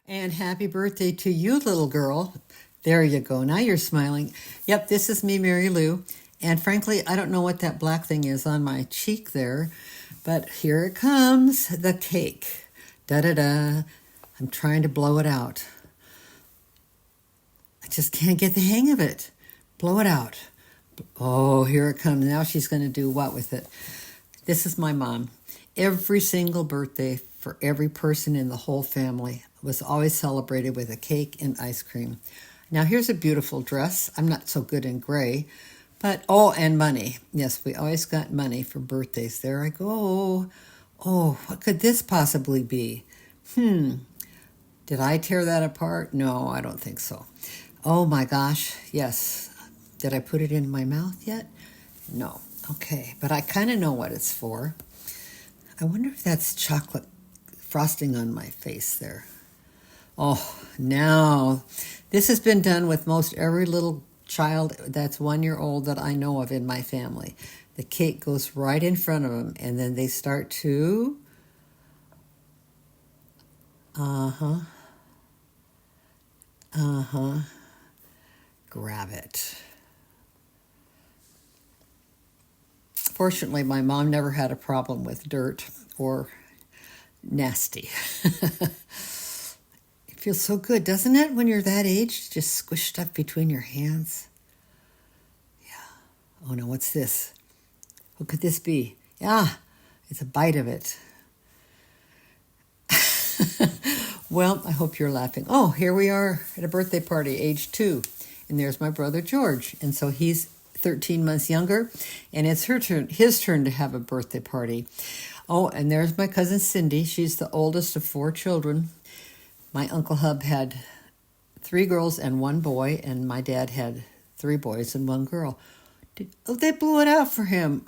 And happy birthday to you, little girl. There you go. Now you're smiling. Yep, this is me, Mary Lou. And frankly, I don't know what that black thing is on my cheek there, but here it comes, the cake. Da-da-da. I'm trying to blow it out. I just can't get the hang of it. Blow it out. Oh, here it comes. Now she's going to do what with it? This is my mom. Every single birthday for every person in the whole family was always celebrated with a cake and ice cream. Now here's a beautiful dress. I'm not so good in gray, but and money. Yes, we always got money for birthdays. There I go. Oh, what could this possibly be? Did I tear that apart? No, I don't think so. Oh my gosh, yes. Did I put it in my mouth yet? No. Okay, but I kind of know what it's for. I wonder if that's chocolate frosting on my face there. Oh, now, this has been done with most every little child that's 1 year old that I know of in my family. The cake goes right in front of them, and then they start to, grab it. Fortunately, my mom never had a problem with dirt or nasty. It feels so good, doesn't it, when you're that age? Just squish stuff between your hands. Yeah. Oh, no, what's this? What could this be? Yeah, it's a bite of it. Well, I hope you're laughing. Oh, here we are at a birthday party, age 2. And there's my brother, George. And so he's 13 months younger, and it's his turn to have a birthday party. Oh, and there's my cousin Cindy. She's the oldest of 4 children. My Uncle Hub had 3 girls and 1 boy, and my dad had 3 boys and 1 girl. They blew it out for him.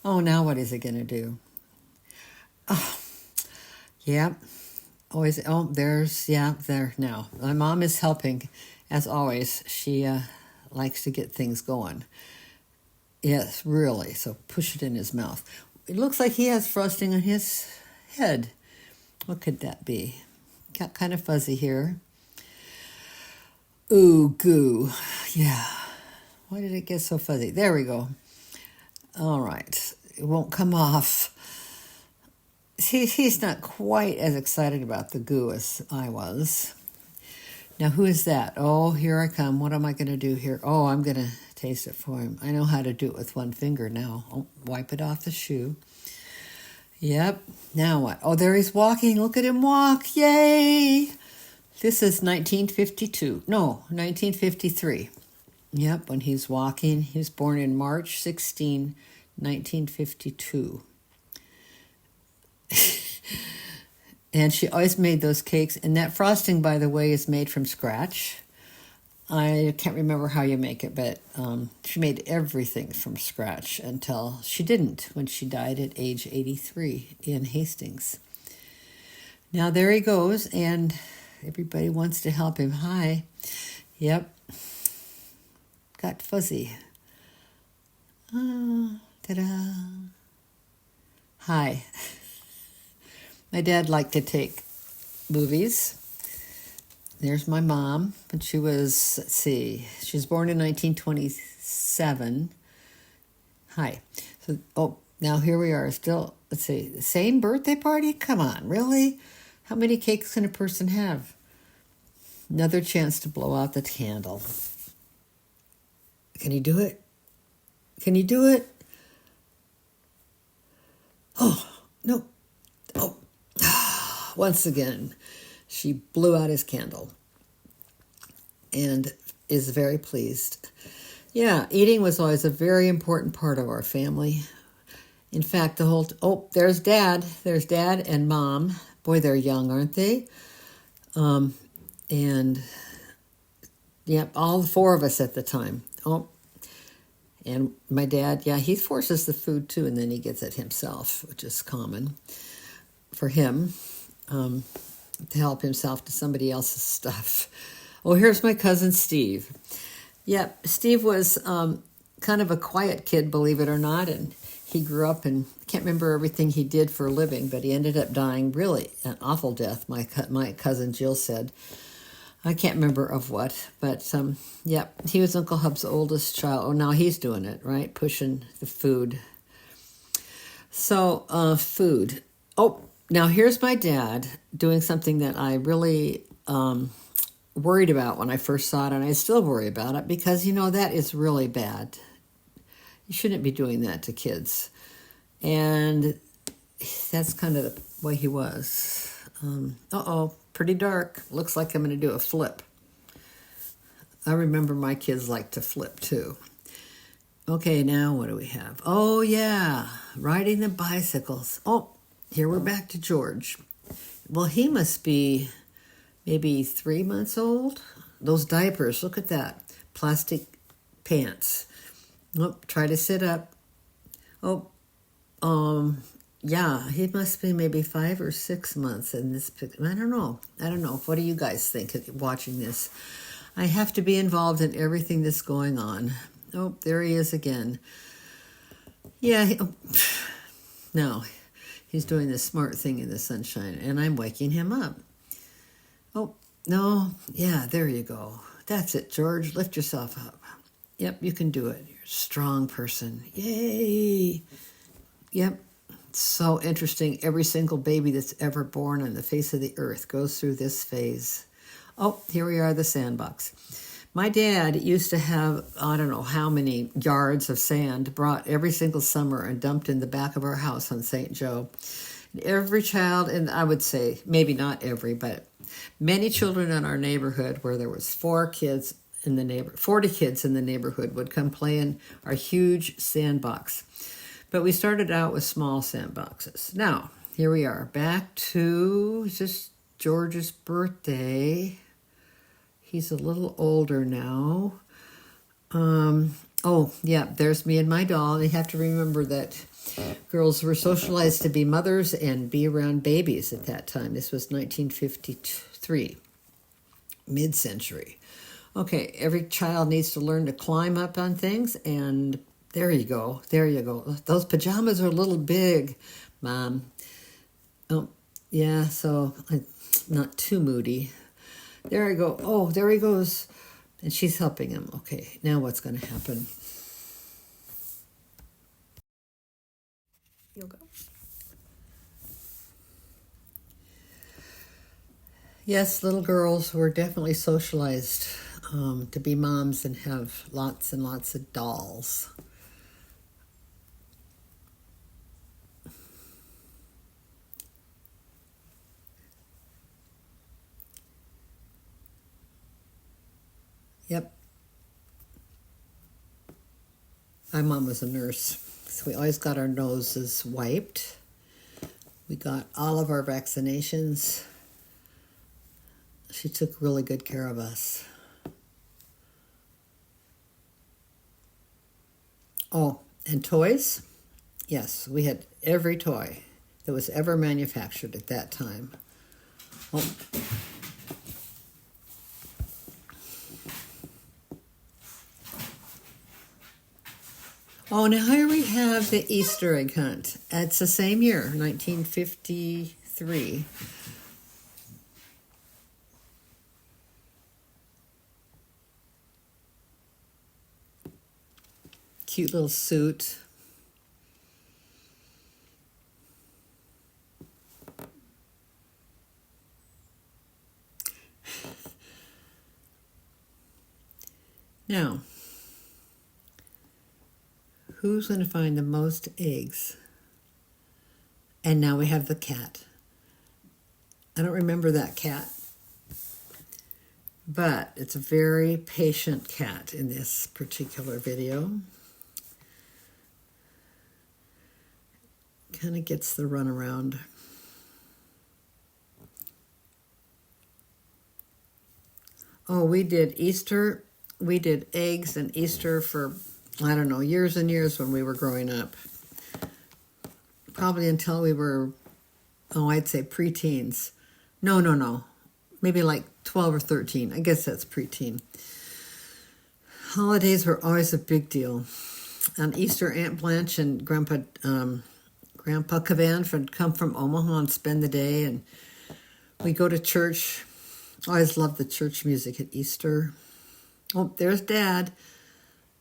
Oh, now what is it going to do? Oh, yeah. Always. Oh, there now. My mom is helping, as always. She likes to get things going. Yes, really. So push it in his mouth. It looks like he has frosting on his head. What could that be? Got kind of fuzzy here. Ooh, goo. Yeah. Why did it get so fuzzy? There we go. All right. It won't come off. See, he's not quite as excited about the goo as I was. Now, who is that? Oh, here I come. What am I going to do here? Oh, I'm going to taste it for him. I know how to do it with 1 finger now. Oh, wipe it off the shoe. Yep. Now what? Oh, there he's walking. Look at him walk. Yay! This is 1952. No, 1953. Yep, when he's walking. He was born in March 16, 1952. And she always made those cakes. And that frosting, by the way, is made from scratch. I can't remember how you make it, but she made everything from scratch until she didn't when she died at age 83 in Hastings. Now there he goes, and everybody wants to help him. Hi. Yep. Got fuzzy. Ta-da. Hi. My dad liked to take movies. There's my mom, and she was, let's see, she was born in 1927. Hi. So, now here we are, still, let's see, the same birthday party? Come on, really? How many cakes can a person have? Another chance to blow out the candle. Can you do it? Can you do it? Oh, no. Oh, once again. She blew out his candle and is very pleased. Yeah, eating was always a very important part of our family. In fact, there's Dad. There's Dad and Mom. Boy, they're young, aren't they? And, yeah, all 4 of us at the time. Oh, and my dad, yeah, he forces the food too, and then he gets it himself, which is common for him. To help himself to somebody else's stuff. Oh, here's my cousin Steve. Yep, Steve was kind of a quiet kid, believe it or not, and he grew up, and I can't remember everything he did for a living, but he ended up dying really an awful death, my cousin Jill said. I can't remember of what, but yep, he was Uncle Hub's oldest child. Oh, now he's doing it, right? Pushing the food. So, food. Oh, now here's my dad doing something that I really worried about when I first saw it, and I still worry about it because, that is really bad. You shouldn't be doing that to kids. And that's kind of the way he was. Pretty dark. Looks like I'm going to do a flip. I remember my kids like to flip too. Okay, now what do we have? Oh, yeah, riding the bicycles. Oh, here we're back to George. Well, he must be maybe 3 months old. Those diapers, look at that. Plastic pants. Oh, try to sit up. Oh, yeah, he must be maybe 5 or 6 months in this picture. I don't know. What do you guys think watching this? I have to be involved in everything that's going on. Oh, there he is again. Yeah, no, he's doing this smart thing in the sunshine, and I'm waking him up. Oh, no, yeah, there you go. That's it, George. Lift yourself up. Yep, you can do it. You're a strong person. Yay. Yep. So interesting. Every single baby that's ever born on the face of the earth goes through this phase. Oh, here we are, the sandbox. My dad used to have, I don't know how many yards of sand brought every single summer and dumped in the back of our house on St. Joe. And every child, and I would say maybe not every, but many children in our neighborhood where there was 40 kids in the neighborhood would come play in our huge sandbox. But we started out with small sandboxes. Now, here we are, back to just George's birthday. He's a little older now. Oh, yeah, there's me and my doll. You have to remember that girls were socialized to be mothers and be around babies at that time. This was 1953, mid-century. Okay, every child needs to learn to climb up on things, and there you go. Those pajamas are a little big, Mom. Oh, yeah, so I'm not too moody. There I go. Oh, there he goes. And she's helping him. Okay, now what's going to happen? You'll go. Yes, little girls were definitely socialized to be moms and have lots and lots of dolls. Yep. My mom was a nurse, so we always got our noses wiped. We got all of our vaccinations. She took really good care of us. Oh, and toys? Yes, we had every toy that was ever manufactured at that time. Oh. Oh, now here we have the Easter egg hunt. It's the same year, 1953. Cute little suit. Now, who's going to find the most eggs? And now we have the cat. I don't remember that cat, but it's a very patient cat in this particular video. Kind of gets the runaround. Oh, we did Easter. We did eggs and Easter for, I don't know, years and years when we were growing up. Probably until we were, I'd say preteens. No. Maybe like 12 or 13. I guess that's preteen. Holidays were always a big deal. On Easter, Aunt Blanche and Grandpa Cavan would come from Omaha and spend the day, and we go to church. I always loved the church music at Easter. Oh, there's Dad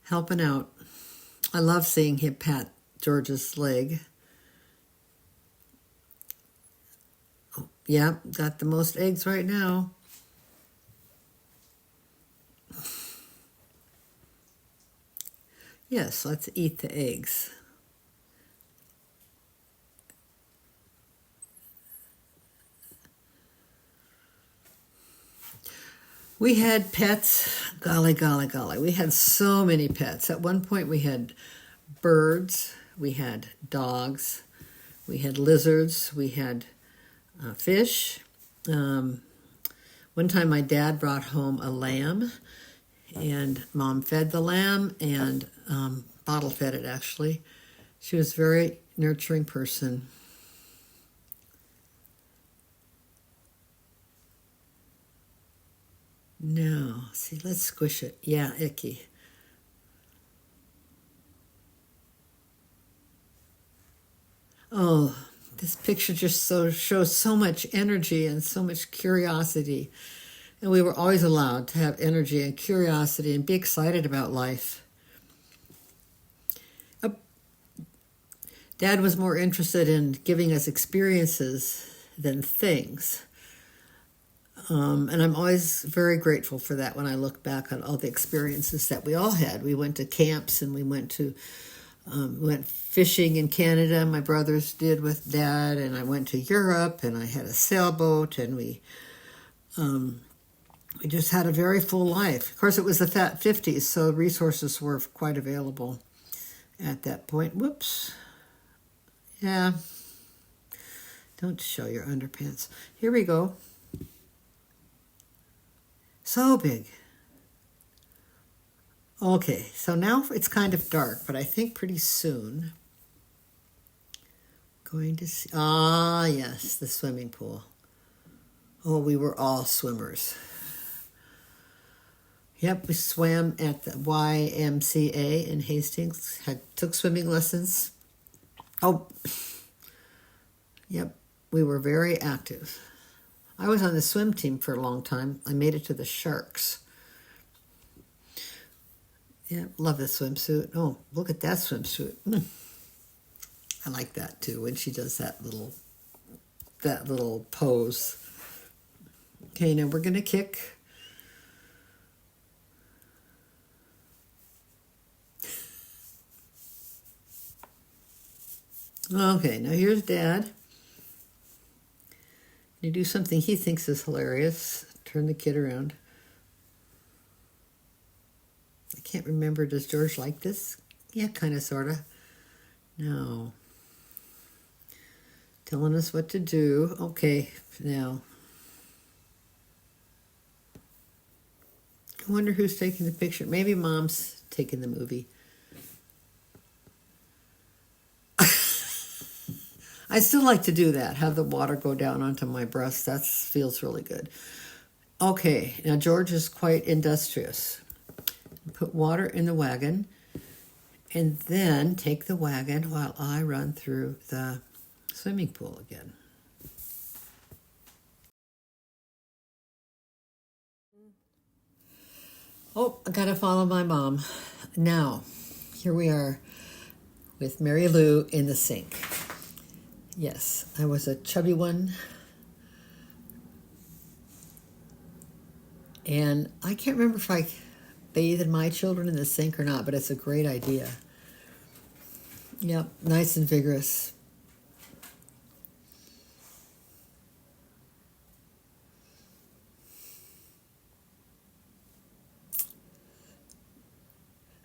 helping out. I love seeing him pat George's leg. Oh, yeah, got the most eggs right now. Yes, let's eat the eggs. We had pets. Golly, golly, golly. We had so many pets. At one point we had birds, we had dogs, we had lizards, we had fish. One time my dad brought home a lamb, and Mom fed the lamb and bottle fed it, actually. She was a very nurturing person. No, see, let's squish it. Yeah, icky. Oh, this picture just shows so much energy and so much curiosity. And we were always allowed to have energy and curiosity and be excited about life. Dad was more interested in giving us experiences than things. And I'm always very grateful for that when I look back on all the experiences that we all had. We went to camps and we went fishing in Canada. My brothers did with Dad, and I went to Europe, and I had a sailboat, and we just had a very full life. Of course, it was the fat 50s, so resources were quite available at that point. Whoops. Yeah. Don't show your underpants. Here we go. So big. Okay, so now it's kind of dark, but I think pretty soon going to see, yes, the swimming pool. Oh, we were all swimmers. Yep, we swam at the YMCA in Hastings, took swimming lessons. Oh, yep, we were very active. I was on the swim team for a long time. I made it to the Sharks. Yeah, love the swimsuit. Oh, look at that swimsuit. I like that too when she does that little pose. Okay, now we're gonna kick. Okay, now here's Dad. You do something he thinks is hilarious. Turn the kid around. I can't remember. Does George like this? Yeah, kind of, sort of. No. Telling us what to do. Okay, now. I wonder who's taking the picture. Maybe Mom's taking the movie. I still like to do that, have the water go down onto my breast. That feels really good. Okay, now George is quite industrious. Put water in the wagon, and then take the wagon while I run through the swimming pool again. Oh, I gotta follow my mom. Now, here we are with Mary Lou in the sink. Yes, I was a chubby one. And I can't remember if I bathed my children in the sink or not, but it's a great idea. Yep, nice and vigorous.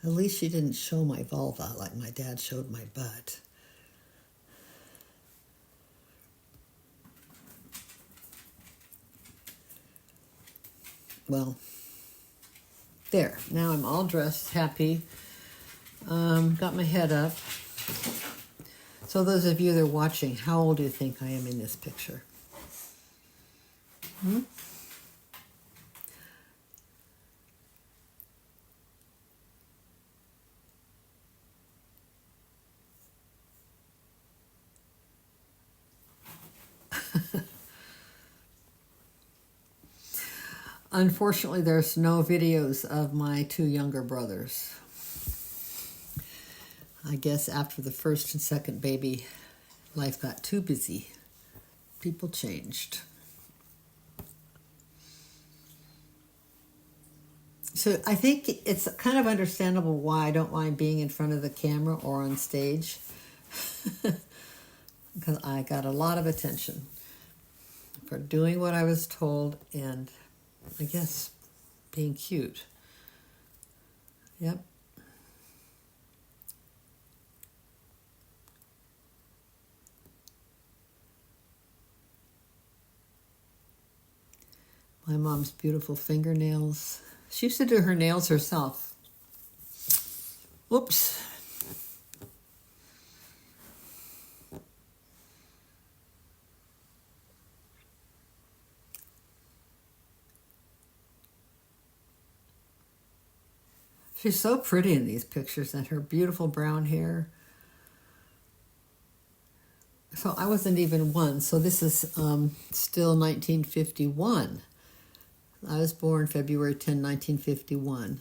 At least she didn't show my vulva like my dad showed my butt. Well, there. Now I'm all dressed, happy. Got my head up. So those of you that are watching, how old do you think I am in this picture? Unfortunately, there's no videos of my two younger brothers. I guess after the first and second baby, life got too busy. People changed. So I think it's kind of understandable why I don't mind being in front of the camera or on stage. Because I got a lot of attention for doing what I was told and, I guess, being cute. Yep. My mom's beautiful fingernails. She used to do her nails herself. Whoops. She's so pretty in these pictures, and her beautiful brown hair. So I wasn't even one. So this is still 1951. I was born February 10, 1951.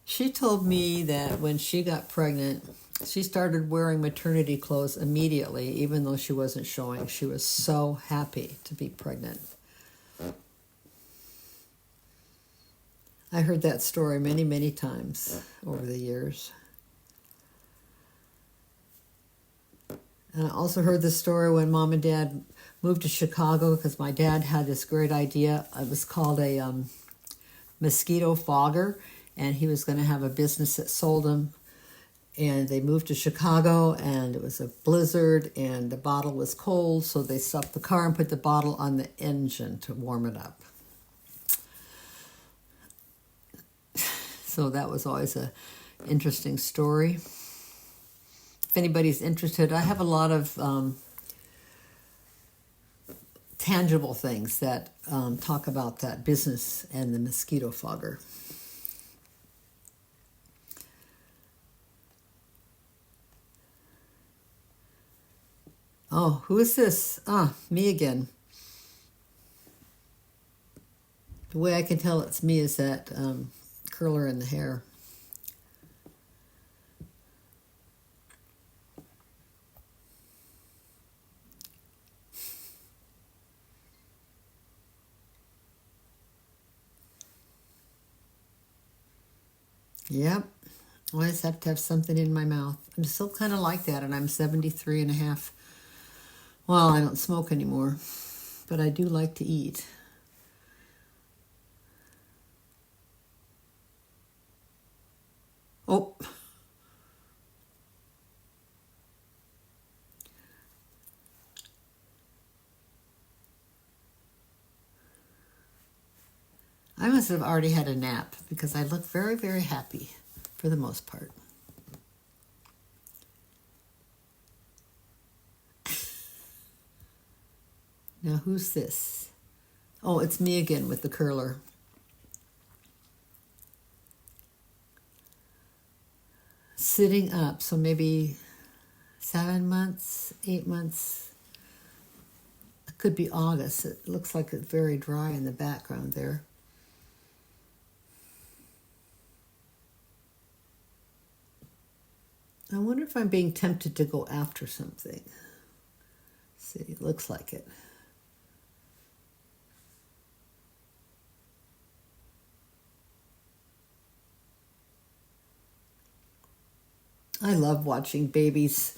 She told me that when she got pregnant, she started wearing maternity clothes immediately, even though she wasn't showing. She was so happy to be pregnant. I heard that story many, many times over the years. And I also heard the story when Mom and Dad moved to Chicago because my dad had this great idea. It was called a mosquito fogger, and he was going to have a business that sold them. And they moved to Chicago, and it was a blizzard, and the bottle was cold, so they stopped the car and put the bottle on the engine to warm it up. So that was always an interesting story. If anybody's interested, I have a lot of tangible things that talk about that business and the mosquito fogger. Oh, who is this? Ah, me again. The way I can tell it's me is that curler in the hair. Yep. Always have to have something in my mouth. I'm still kind of like that, and I'm 73 and a half. Well, I don't smoke anymore, but I do like to eat. Oh. I must have already had a nap because I look very, very happy for the most part. Now, who's this? Oh, it's me again with the curler. Sitting up, so maybe 7 months, 8 months. It could be August. It looks like it's very dry in the background there. I wonder if I'm being tempted to go after something. See, it looks like it. I love watching babies,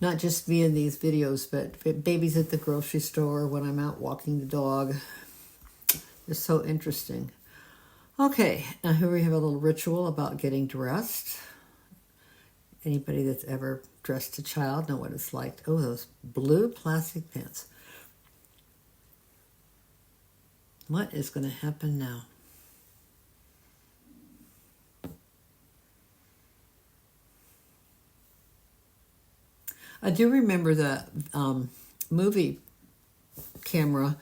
not just me in these videos, but babies at the grocery store when I'm out walking the dog. It's so interesting. Okay, now here we have a little ritual about getting dressed. Anybody that's ever dressed a child know what it's like. Oh, those blue plastic pants. What is going to happen now? I do remember the movie camera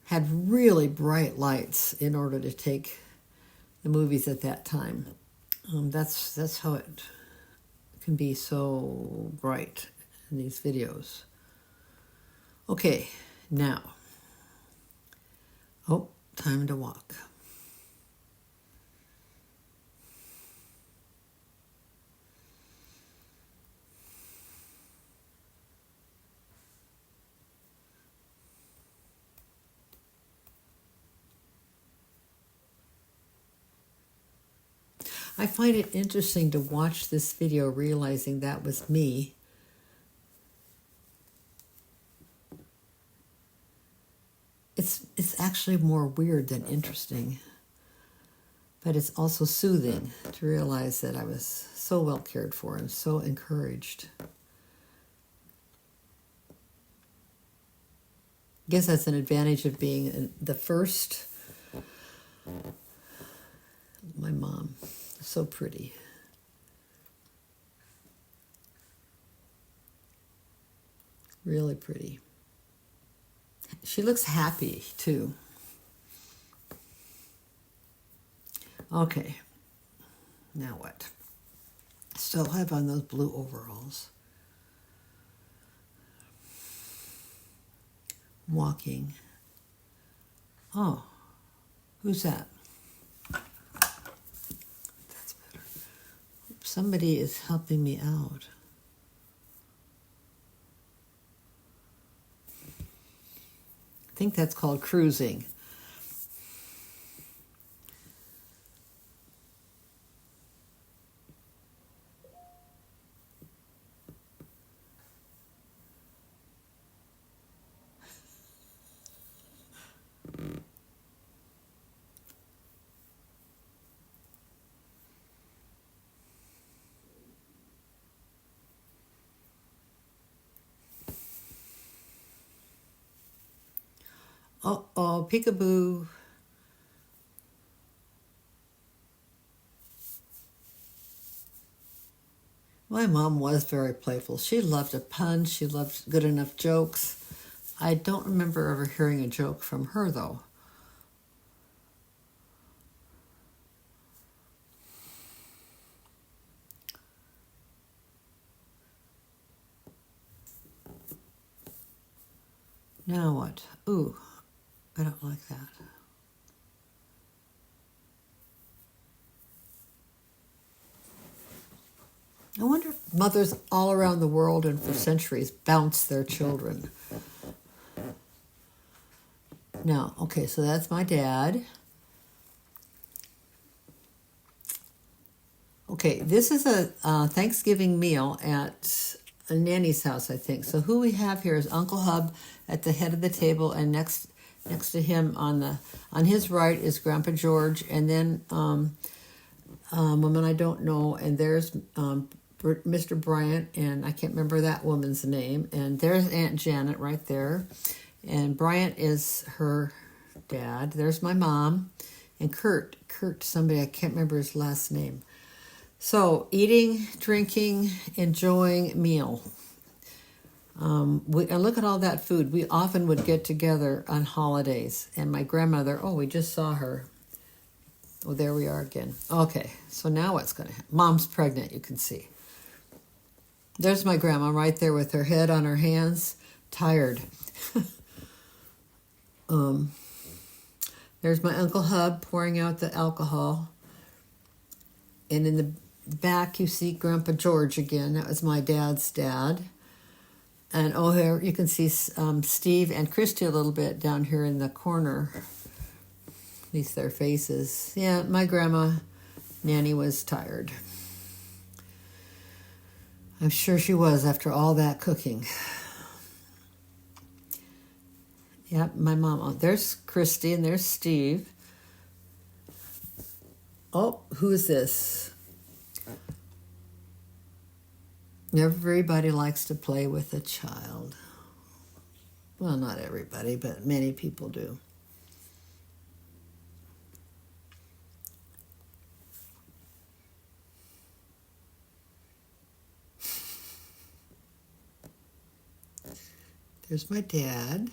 had really bright lights in order to take the movies at that time. That's how it can be so bright in these videos. Okay, now Oh, time to walk. I find it interesting to watch this video realizing that was me. It's actually more weird than interesting, but it's also soothing to realize that I was so well cared for and so encouraged. I guess that's an advantage of being the first. My mom, so pretty. Really pretty. She looks happy, too. Okay, now what? Still have on those blue overalls. Walking. Oh, who's that? That's better. Somebody is helping me out. I think that's called cruising. Uh-oh, peekaboo. My mom was very playful. She loved a pun. She loved good enough jokes. I don't remember ever hearing a joke from her, though. Now what? Ooh, I don't like that. I wonder if mothers all around the world and for centuries bounce their children. Now, okay, so that's my dad. Okay, this is a Thanksgiving meal at Nannie's house, I think. So who we have here is Uncle Hub at the head of the table, and next to him on his right is Grandpa George, and then woman I don't know, and there's Mr. Bryant, and I can't remember that woman's name, and there's Aunt Janet right there, and Bryant is her dad. There's my mom, and Kurt somebody, I can't remember his last name. So eating, drinking, enjoying meal. And look at all that food. We often would get together on holidays, and my grandmother, we just saw her. Oh, there we are again. Okay, so now what's going to happen? Mom's pregnant, you can see. There's my grandma right there with her head on her hands, tired. There's my Uncle Hub pouring out the alcohol. And in the back, you see Grandpa George again. That was my dad's dad. And here you can see Steve and Kristie a little bit down here in the corner. At least their faces. Yeah, my grandma, Nannie, was tired. I'm sure she was after all that cooking. Yep, my mom. Oh, there's Kristie and there's Steve. Oh, who is this? Everybody likes to play with a child. Well, not everybody, but many people do. There's my dad.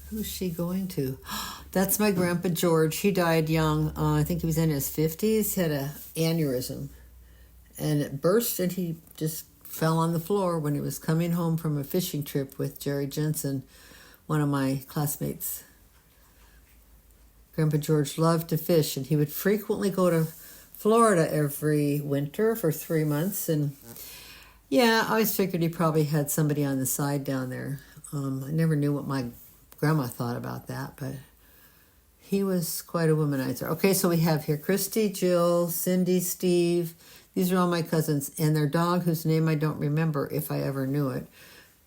Who's she going to? That's my Grandpa George. He died young. I think he was in his 50s. He had an aneurysm. And it burst and he just fell on the floor when he was coming home from a fishing trip with Jerry Jensen, one of my classmates. Grandpa George loved to fish, and he would frequently go to Florida every winter for 3 months. And yeah, I always figured he probably had somebody on the side down there. I never knew what my grandma thought about that, but he was quite a womanizer. Okay, so we have here Kristie, Jill, Cindy, Steve. These are all my cousins, and their dog, whose name I don't remember if I ever knew it.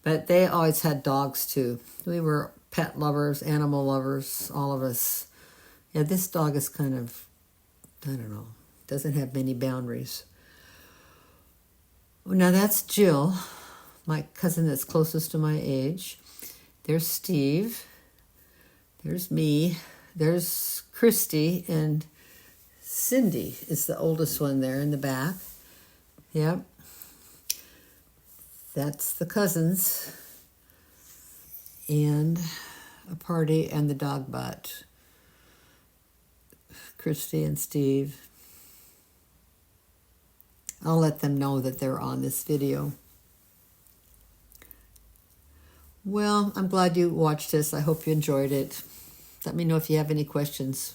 But they always had dogs, too. We were pet lovers, animal lovers, all of us. Yeah, this dog is kind of, I don't know, doesn't have many boundaries. Now that's Jill, my cousin that's closest to my age. There's Steve. There's me. There's Christie, and Cindy is the oldest one there in the back. Yep. That's the cousins. And a party and the dog butt. Christie and Steve. I'll let them know that they're on this video. Well, I'm glad you watched this. I hope you enjoyed it. Let me know if you have any questions.